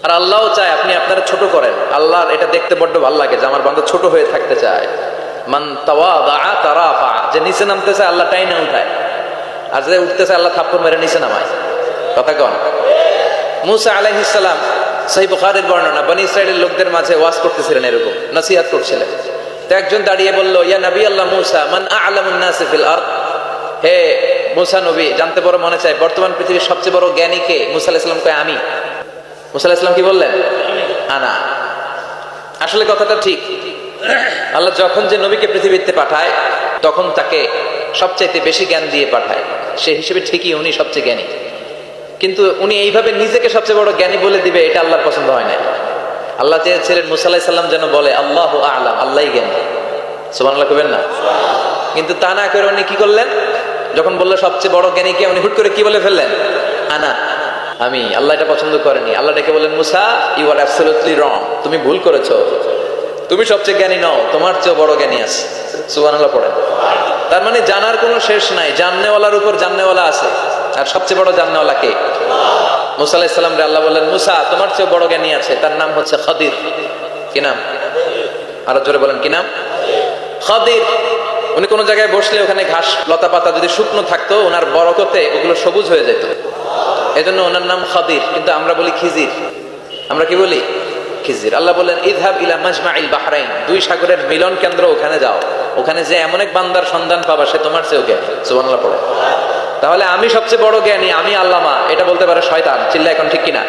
আর আল্লাহও চায় আপনি আপনারা ছোট করেন। আল্লাহর এটা দেখতে বড্ড ভালো লাগে যে আমার বান্দা ছোট হয়ে থাকতে চায়। মান তাওয়াদা তারাফা, যে নিচে নামতেছে আল্লাহ টাইনা উঠায়, আর যে উঠতেছে আল্লাহ থাপ্পড় মেরে নিচে নামায়। কথা কন। মুসা আলাইহিস সালাম, সহিহ বুখারীর বর্ণনা, বনি ইসরাইলের লোকদের মাঝে ওয়াজ করতেছিলেন, এরকম নসিহত করছিলেন। তো একজন দাঁড়িয়ে বলল, ইয়া নবী আল্লাহ মুসা, মান আ'লামুন নাসি ফিল আরদ। হে মুসা নবী, জানতে বড় মনে চায় বর্তমান পৃথিবীর সবচেয়ে বড় জ্ঞানী কে? মুসা আলাইহিস সালাম কয় আমি। মুসা আলাইহিস সালাম কি বললেন? আনা। আসলে কথাটা ঠিক। আল্লাহ যখন যে নবীকে পৃথিবীতে পাঠায় তখন তাকে সবচাইতে বেশি জ্ঞান দিয়ে পাঠায়, সেই হিসেবে ঠিকই উনি সবচেয়ে জ্ঞানী। কিন্তু উনি এইভাবে নিজেকে সবচেয়ে বড় জ্ঞানী বলে দিবে, এটা আল্লাহর পছন্দ হয় না। আল্লাহ চেয়েছিলেন মুসা আলাইহিস সালাম যেন বলে আল্লাহু আ'লাম, আল্লাহই জ্ঞানী। সুবহানাল্লাহ কইবেন না? কিন্তু তা না করে উনি কি করলেন? যখন বললো সবচেয়ে বড় জ্ঞানী কে, উনি হুট করে কি বলে ফেললেন? আনা, আমি। আল্লাহ এটা পছন্দ করেনি। আল্লাহ ডেকে বললেন, মুসা ইউ আর অ্যাবসলিউটলি রং, তুমি ভুল করেছো, তুমি সবচেয়ে জ্ঞানী নও, তোমার চেয়ে বড় জ্ঞানী আছে। সুবহানাল্লাহ পড়েন। তার মানে জানার কোনো শেষ নাই, জাননেওয়ালার উপর জাননেওয়ালা আছে। আর সবচেয়ে বড় জাননেওয়ালা কে? মুসা আলাইহিস সালাম রে আল্লাহ বললেন, মুসা তোমার চেয়ে বড় জ্ঞানী আছে, তার নাম হচ্ছে খাদির। কি নাম? আরো জোরে বলেন, কি নাম? খাদির। উনি কোন জায়গায় বসলে ওখানে ঘাস লতা পাতা যদি শুকনো থাকতো, ওনার বরকতে ওগুলো সবুজ হয়ে যেত, এজন্য ওনার নাম খাদির। কিন্তু আমরা বলি খিজির। আমরা কি বলি? খিজির। আল্লাহ বললেন, ইযহাব ইলা মাজমাইল বাহরাইন, দুই সাগরের মিলন কেন্দ্র, ওখানে যাও, ওখানে যে এমন এক বান্দার সন্ধান পাবা সে তোমার চেয়েও জ্ঞানী। সুবহানাল্লাহ পড়ে। তাহলে আমি সবচেয়ে বড় জ্ঞানী, আমি আল্লামা, এটা বলতে পারে শয়তান। চিল্লা এখন ঠিক কিনা?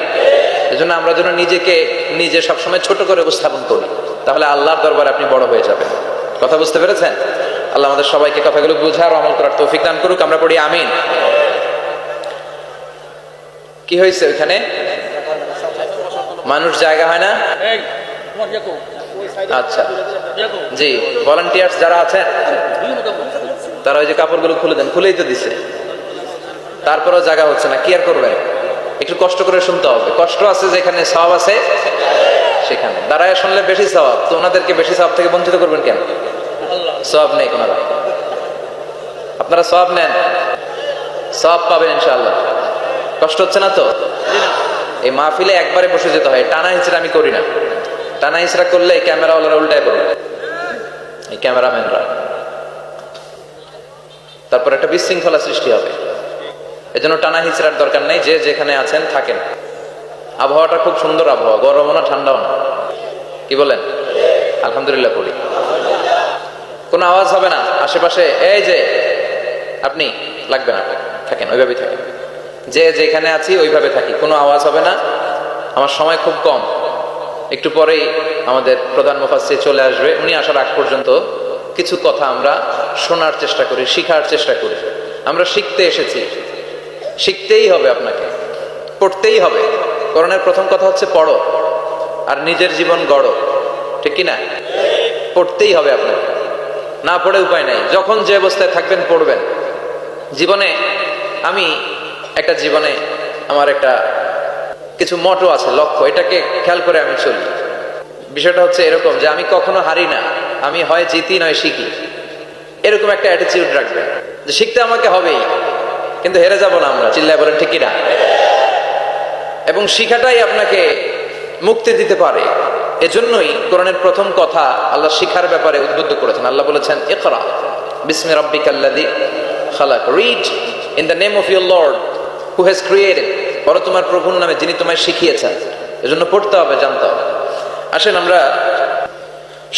এজন্য আমরা যেন নিজেকে নিজে সবসময় ছোট করে উপস্থাপন করি, তাহলে আল্লাহর দরবারে আপনি বড় হয়ে যাবেন। কথা বুঝতে পেরেছেন? আল্লাহ আমাদের সবাইকে কথাগুলো বুঝার ও আমল করার তৌফিক দান করুক। আমরা পড়ি আমিন। কি হয়েছে ওখানে? মানুষ জায়গা হয় না? আচ্ছা জি, ভলান্টিয়ার্স যারা আছেন তারা ওই যে কাপড়গুলো খুলে দেন। খুলেই তো দিছে, তারপরেও জায়গা হচ্ছে না। কি আর করবেন? একটু কষ্ট করে শুনতে হবে। কষ্ট আছে যেখানে, সওয়াব আছে সেখানে। দাঁড়ায় শুনলে বেশি সওয়াব, তো ওনাদেরকে বেশি সওয়াব থেকে বঞ্চিত করবেন কেন? সওয়াব নেই কোনারা। আপনারা সওয়াব নেন, সওয়াব পাবেন ইনশাআল্লাহ। কষ্ট হচ্ছে না তো? এই মাহফিলে একবারে বসে যেতে হয়। টানা হিচড়া আমি করি না। টানা হিচড়া করলে এই ক্যামেরাওয়ালারা উল্টায় পড়বে, এই ক্যামেরাম্যানরা। তারপর একটা বিশৃঙ্খলা সৃষ্টি হবে। এজন্য টানা হিচড়ার দরকার নেই। যে যেখানে আছেন থাকেন। আবহাওয়াটা খুব সুন্দর আবহাওয়া, গরমও না ঠান্ডাও না। কি বলেন? আলহামদুলিল্লাহ করি। কোনো আওয়াজ হবে না আশেপাশে। এই যে আপনি লাগবে না, থাকেন ওইভাবেই থাকেন। যে যেখানে আছি ওইভাবে থাকি, কোনো আওয়াজ হবে না। আমার সময় খুব কম, একটু পরেই আমাদের প্রধান মুফাসসির চলে আসবে। উনি আসার আগ পর্যন্ত কিছু কথা আমরা শোনার চেষ্টা করি, শিখার চেষ্টা করি। আমরা শিখতে এসেছি, শিখতেই হবে, আপনাকে পড়তেই হবে। কোরআনের প্রথম কথা হচ্ছে পড়ো, আর নিজের জীবন গড়ো। ঠিক কি না? পড়তেই হবে আপনাকে, না পড়ে উপায় নাই। যখন যে অবস্থায় থাকবেন পড়বেন। জীবনে আমি একটা জীবনে আমার একটা কিছু মটো আছে, লক্ষ্য, এটাকে খেয়াল করে আমি চলি। বিষয়টা হচ্ছে এরকম যে আমি কখনো হারি না, আমি হয় জিতি নয় শিখি। এরকম একটা অ্যাটিটিউড রাখবেন যে শিখতে আমাকে হবেই, কিন্তু হেরে যাব না আমরা। চিল্লায় বলেন ঠিক কিনা? এবং শিখাটাই আপনাকে মুক্তি দিতে পারে। এজন্যই কোরআনের প্রথম কথা আল্লাহ শিখার ব্যাপারে উদ্বুদ্ধ করেছেন। আল্লাহ বলেছেন, ইকরা বিসমি রাব্বিকাল্লাযী খালাক, read in the name of your lord who has created, পড়ো তোমার প্রভুর নামে যিনি তোমায় শিখিয়েছেন। এজন্য পড়তে হবে, জানতে হবে। আসেন আমরা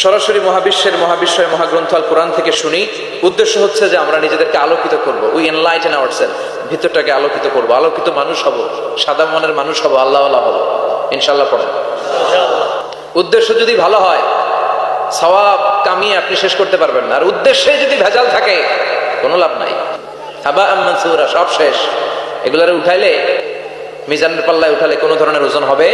সরাসরি মহাবিশ্বের মহাবিশ্বয় মহাগ্রন্থ আল কোরআন থেকে শুনি। উদ্দেশ্য হচ্ছে যে আমরা নিজেদেরকে আলোকিত করব। উই এনলাইটেন আওয়ারসেলফ, ভিতরটাকে আলোকিত করব, আলোকিত মানুষ হব, সাদা মনের মানুষ হব, আল্লাহওয়ালা হব ইনশাআল্লাহ। পড়েন। উদ্দেশ্য যদি ভালো হয়, সওয়াব কামিয়ে আপনি শেষ করতে পারবেন না। আর উদ্দেশ্যে যদি ভেজাল থাকে, কোনো লাভ নাই। হাবা মানসুরা, সব শেষ। এগুলারে উঠাইলে, মিজানের পাল্লায় উঠালে কোনো ধরনের ওজন হবে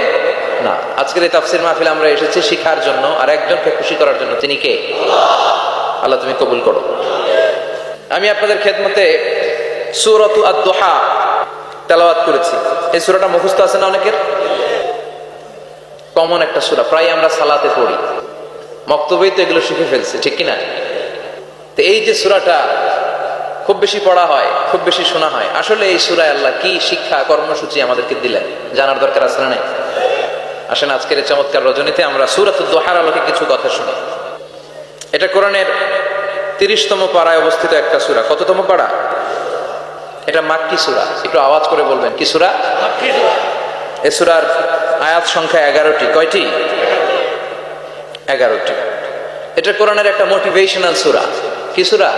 না। আজকের এই তাফসীর মাহফিলে আমরা এসেছি শিখার জন্য আর একজনকে খুশি করার জন্য। তিনি কে? আল্লাহ তুমি কবুল করো। আমি আপনাদের খেদমতে সূরাতু আদ-দুহা তেলাওয়াত করেছি। এই সূরাটা মুখস্থ আছে না অনেকের? কমন একটা সূরা, প্রায় আমরা সালাতে পড়ি, মক্তবেই তো এগুলো শিখে ফেলছি। ঠিক কিনা? তো এই যে সূরাটা খুব বেশি পড়া হয়, খুব বেশি শোনা হয়, আসলে এই সূরায় আল্লাহ কি শিক্ষা কর্মসূচি আমাদেরকে দিলেন জানার দরকার আছে না নাই? আসেন আজকের এই চমৎকার রজনীতে আমরা সূরাতুদ দুহার আলোকে কিছু কথা শুনি। এটা কোরআনের 30তম পারায় অবস্থিত একটা সূরা। কততম পারা? এটা মাক্কি সূরা। একটু আওয়াজ করে বলবেন, কি সূরা? মাক্কি সূরা। এই সূরার আয়াত সংখ্যা 11টি। কয়টি? 11টি। এটা কোরআনের একটা মোটিভেশনাল সূরা। কি সূরা?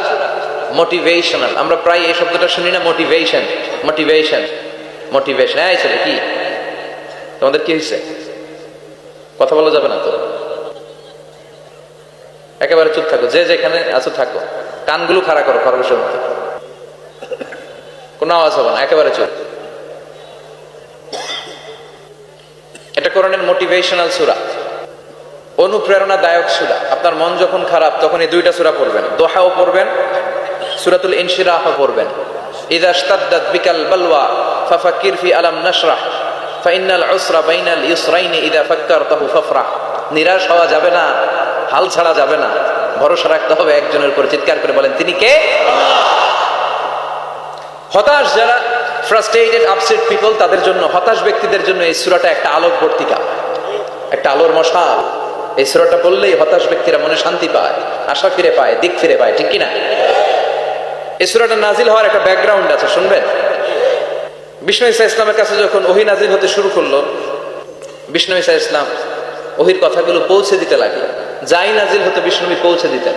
মোটিভেশনাল। আমরা প্রায় এই শব্দটা শুনি না, মোটিভেশন মোটিভেশন মোটিভেশন। এই ছেলে কি তোমাদের কি হয়েছে? কথা বলা যাবে না তো, একেবারে চুপ থাকো, যে যেখানে আছো থাকো, কানগুলো খাড়া করো খরগোশের মতো, কোনো আওয়াজ হবে না, একেবারে চুপ। এটা কোরআনের মোটিভেশনাল সূরা, অনুপ্রেরণাদায়ক সূরা। আপনার মন যখন খারাপ তখন এই দুইটা সূরা পড়বেন, দোহাও পড়বেন, সূরাতুল ইনশিরাহও পড়বেন। ইযা ইশতাদ্দাত বিকাল বালওয়া ফাফাক্কির ফি আলাম নাশরাহ ফাইন্নাল উসরা বাইনাল ইউসরাইনি ইযা ফাক্কারতাহু ফাফরাহ। নিরাশ হওয়া যাবে না, হাল ছাড়া যাবে না, ভরসা রাখতে হবে একজনের উপর। চিৎকার করে বলেন, তিনি কে? হতাশ যারা, ফ্রাস্ট্রেটেড আপসেট পিপল, তাদের জন্য, হতাশ ব্যক্তিদের জন্য এই সূরাটা একটা আলোক বর্তিকা, একটা আলোর মশাল। এই সূরাটা পড়লেই হতাশ ব্যক্তিরা মনে শান্তি পায়, আশা ফিরে পায়, দিক ফিরে পায়, ঠিক কিনা? এই সূরাটা নাজিল হওয়ার একটা ব্যাকগ্রাউন্ড আছে, শুনবেন। বিষ্ণু ঈসা ইসলামের কাছে যখন ওহী নাজিল হতে শুরু করলো, বিষ্ণু ঈসা ইসলাম ওহীর কথাগুলো পৌঁছে দিতে লাগলো। যাই নাজিল হতো বিষ্ণুনবী পৌঁছে দিতেন,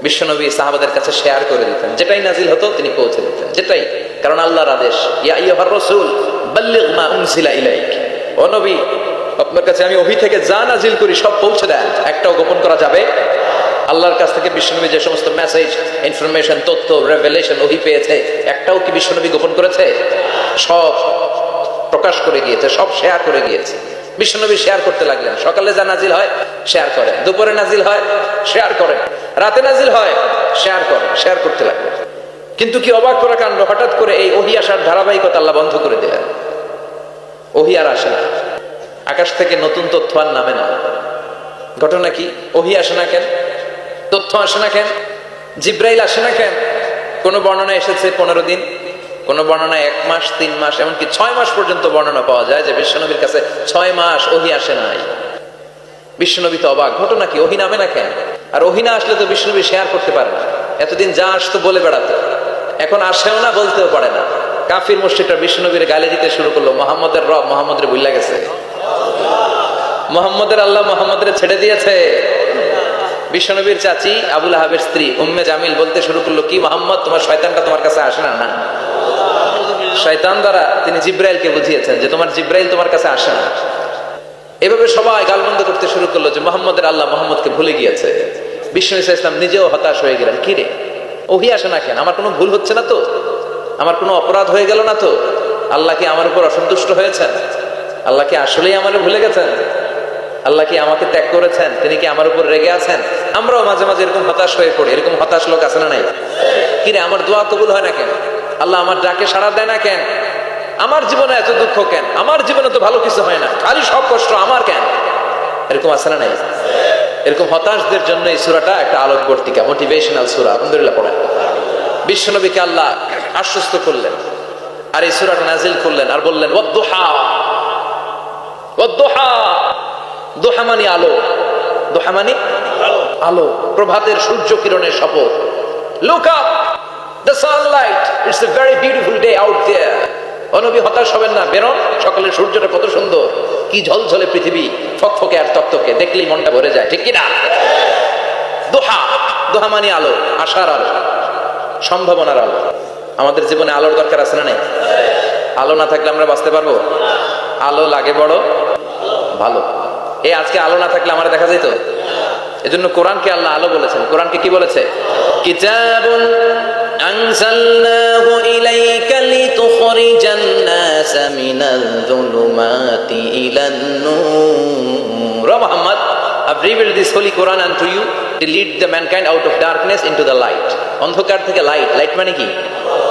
বিশ্বনবী সাহাবাদের কাছে শেয়ার করে দিতেন। যেটাই নাজিল হতো তিনি পৌঁছে দিতেন, যেটাই, কারণ আল্লাহর আদেশ, ইয়া আইয়ুহার রাসূল বাল্লিগ মা উনজিলা ইলাইক, ও নবী আপনার কাছে আমি ওহী থেকে যা নাজিল করি সব পৌঁছে দেন, একটাও গোপন করা যাবে। আল্লাহর কাছ থেকে বিশ্বনবী যে সমস্ত মেসেজ, ইনফরমেশন, তথ্য, রেভেলেশন ওহী পেয়েছে, একটাও কি বিশ্বনবী গোপন করেছে? সব প্রকাশ করে গিয়েছে, সব শেয়ার করে গিয়েছে। বিশ্বনবী শেয়ার করতে লাগলেন। সকালে যা নাজিল হয় শেয়ার করেন, দুপুরে নাজিল হয় শেয়ার করেন, রাতে নাজিল হয় শেয়ার করেন, শেয়ার করতে লাগলেন। কিন্তু কি অবাক করা কাণ্ড, হঠাৎ করে এই ওহী আসার ধারাবাহিকতা আল্লাহ বন্ধ করে দিলেন। ওহী আর আসে না, আকাশ থেকে নতুন তথ্য আর নামে না। ঘটনা কি? ওহী আসে না কেন? তথ্য আসে না কেন? জিব্রাইল আসে না কেন? কোন বর্ণনা এসেছে 15 দিন, কোন বর্ণনায় 1 মাস, 3 মাস, এমনকি 6 মাস পর্যন্ত বর্ণনা পাওয়া যায় যে বিশ্বনবীর কাছে 6 মাস ওহী আসে নাই। বিশ্বনবী তো অবাক, ঘটনা কি? ওহী নামে না কেন? আর ওহী না আসলে তো বিশ্বনবী শেয়ার করতে পারে না। এতদিন যা আসতো বলে বেড়াতো, এখন আসেও না, বলতেও পারে না। কাফির মুশরিকরা বিশ্বনবীর গালি দিতে শুরু করলো, মুহাম্মদের রব মুহাম্মদরে ভুলে গেছে, মুহাম্মদের আল্লাহ মুহাম্মদরে ছেড়ে দিয়েছে। বিশ্বনবীর চাচি আবু লাহাবের স্ত্রী উম্মে জামিল বলতে শুরু করলো, কি মুহাম্মদ, তোমার শয়তানটা তোমার কাছে আসে না? না, শয়তান দ্বারা তিনি জিব্রাইলকে বুঝিয়েছেন যে তোমার জিব্রাইল তোমার কাছে আসে না। এভাবে সবাই গালমন্দ করতে শুরু করলো যে মুহাম্মদের আল্লাহ মুহাম্মদকে ভুলে গিয়েছে। বিষ্ণু ঈসা ইসলাম নিজেও হতাশ হয়ে গেলেন, কি রে ওহী আসে না কেন? আমার কোনো ভুল হচ্ছে না তো? আমার কোনো অপরাধ হয়ে গেল না তো? আল্লাহ কি আমার উপর অসন্তুষ্ট হয়েছেন? আল্লাহ কি আসলেই আমারে ভুলে গেছেন? আল্লাহ কি আমাকে ত্যাগ করেছেন? তিনি কি আমার উপর রেগে আছেন? আমরাও মাঝে মাঝে এরকম হতাশ হয়ে পড়ি। এরকম হতাশ লোক আছে না নাই? কিরে আমার দোয়া কবুল হয় না কেন? আল্লাহ আমার ডাকে সাড়া দেয় না কেন? আমার জীবনে এত দুঃখ কেন? আমার জীবনে তো ভালো কিছু হয় না, খালি সব কষ্ট আমার কেন? এরকম আছে না নাই? এরকম হতাশদের জন্য এই সূরাটা একটা আলোকবর্তিকা, মোটিভেশনাল সূরা। আলহামদুলিল্লাহ পড়েন। বিশ্বনবীকে আল্লাহ আশ্বস্ত করলেন আর এই সূরাটা নাজিল করলেন আর বললেন, ওয়াদ-দুহা, ওয়াদ-দুহা। দোহা মানে আলো, দোহা মানে আলো, প্রভাতের সূর্য কিরণের শপথ। Look up, the sunlight, it's a very beautiful day out there. ও নবী হতাশ হবেন না, বেরোন, সকালের সূর্যটা কত সুন্দর, কি ঝলঝলে পৃথিবী, ফকফকে আর তকতকে, দেখলেই মনটা ভরে যায়, ঠিক কিনা? দোহা, দোহা মানে আলো, আশার আলো, সম্ভাবনার আলো। আমাদের জীবনে আলোর দরকার আছে না নাই? আলো না থাকলে আমরা বাঁচতে পারবো? আলো লাগে বড় ভালো। এই আজকে আলো না থাকলে আমার দেখা যেত? এজন্য কোরআনকে আল্লাহ আলো বলেছেন। কোরআনকে কি বলেছে? কিতাবুন আনজালনাহু ইলাইকা লিতুখরিজান নাস মিনাল যুলুমাতি ইলান নূর। Muhammad, I've revealed this holy Quran unto you to lead the mankind out of darkness into the light. অন্ধকার থেকে লাইট, লাইট মানে কি?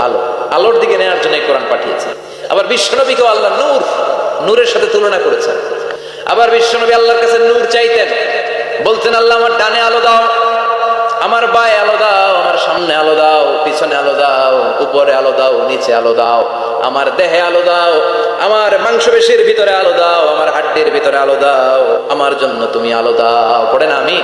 আলো, আলোর দিকে নেওয়ার জন্য এই কোরআন পাঠিয়েছে। আবার বিশ্বনবীকেও আল্লাহ নূর, নূরের সাথে তুলনা করেছেন। আবার বিশ্বনবী আল্লাহর কাছে নূর চাইতেন, বলতেন, আল্লাহ আমার ডানে আলো দাও, আমার বায়ে আলো দাও, আমার সামনে আলো দাও, পিছনে আলো দাও, উপরে আলো দাও, নিচে আলো দাও, আমার দেহে আলো দাও, আমার মাংসপেশির ভিতরে আলো দাও, আমার হাড্ডির ভিতরে আলো দাও, আমার জন্য তুমি আলো দাও। পড়ে না আমি